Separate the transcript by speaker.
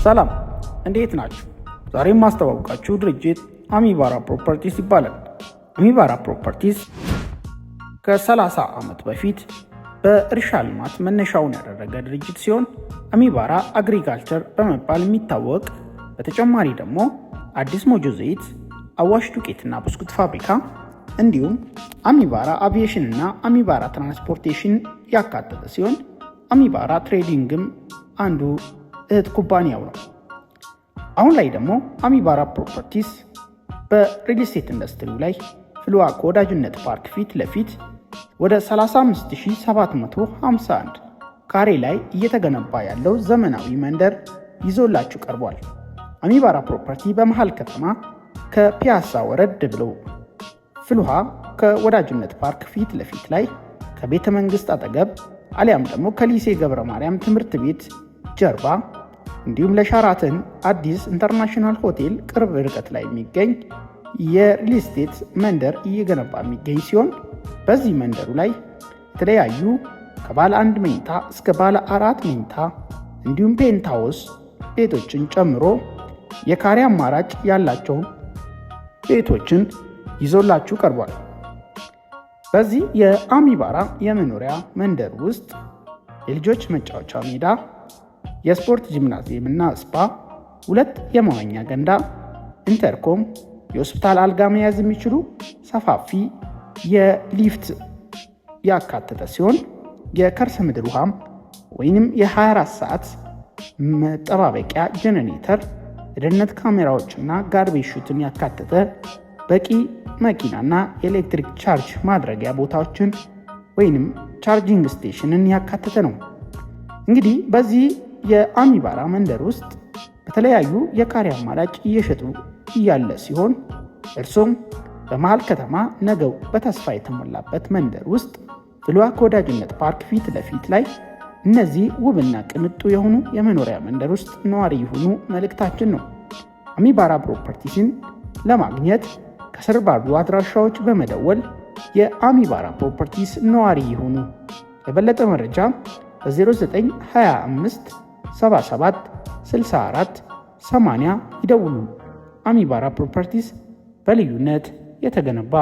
Speaker 1: ሰላም እንዴት ናችሁ? ዛሬ ማስተዋወቃችሁ ድርጅት አሚባራ ፕሮፐርቲስ ይባላል። አሚባራ ፕሮፐርቲስ ከ30 ዓመት በፊት በእርሻ ልማት መነሻውን ያደረገ ድርጅት ሲሆን አሚባራ አግሪካልቸር በመባል የሚታወቅ በተጨማሪ ደግሞ አዲስ ሞጆ ዘይት፣ አዋሽ ዱቄትና ብስኩት ፋብሪካ እንዲሁም አሚባራ አቪዬሽን እና አሚባራ ትራንስፖርቴሽን ያካተተ ሲሆን አሚባራ ትሬዲንግም አንዱ እህት ኩባንያው ነው። አሁን ላይ ደግሞ አሚባራ ፕሮፐርቲስ በሪል ስቴት ኢንዱስትሪው ላይ ፍልውሃ ከወዳጅነት ፓርክ ፊት ለፊት ወደ 35751 ካሬ ላይ እየተገነባ ያለው ዘመናዊ መንደር ይዞላችሁ ቀርቧል። አሚባራ ፕሮፐርቲ በመሃል ከተማ ከፒያሳ ወረድ ብሎ ፍልውሃ ከወዳጅነት ፓርክ ፊት ለፊት ላይ ከቤተ መንግስት አጠገብ አሊያም ደግሞ ከሊሴ ገብረ ማርያም ትምህርት ቤት ጀርባ እንዲሁም ለሻራተን አዲስ ኢንተርናሽናል ሆቴል ቅርብ ርቀት ላይ የሚገኝ የሪል ስቴት መንደር እየገነባ የሚገኝ ሲሆን በዚህ መንደሩ ላይ የተለያዩ ከባለ 1 መኝታ እስከ ባለ 4 መኝታ እንዲሁም ፔንታውስ ቤቶችን ጨምሮ የካሬ አማራጭ ያላቸው ቤቶችን ይዞላችሁ ቀርቧል። በዚህ የአሚባራ የመኖሪያ መንደር ውስጥ የልጆች መጫወቻ ሜዳ፣ የስፖርት ጂምናዚየም እና ስፓ፣ 2 የመዋኛ ገንዳ፣ ኢንተርኮም፣ የሆስፒታል አልጋ መያዝ የሚችሉ ሰፋፊ የሊፍት ያካተተ ሲሆን የከርሰ ምድር ውሃም ወይንም የ24 ሰዓት መጠባበቂያ ጄኔሬተር፣ የደህንነት ካሜራዎችና ጋርቤጅ ሹትን ያካተተ በቂ መኪናና የኤሌክትሪክ ቻርጅ ማድረጊያ ቦታዎችን ወይንም ቻርጂንግ ስቴሽንን ያካተተ ነው። እንግዲህ በዚህ የአሚባራ መንደር ውስጥ በተለያዩ የካሬ አማራጭ እየሸጡ እያለ ሲሆን እርሶም በመሃል ከተማ ነገው በተስፋ የተሞላበት መንደር ውስጥ ፍልውሃ ከወዳጅነት ፓርክ ፊት ለፊት ላይ እነዚህ ውብና ቅንጡ የሆኑ የመኖሪያ መንደር ውስጥ ነዋሪ የሆኑ መልእክታችን ነው። አሚባራ ፕሮፐርቲስን ለማግኘት ከስር ባሉ አድራሻዎች በመደወል የአሚባራ ፕሮፐርቲስ ነዋሪ ይሁኑ። ለበለጠ መረጃ በ0925 77 64 80 ይደውሉ። አሚባራ ፕሮፐርቲስ በልዩነት የተገነባ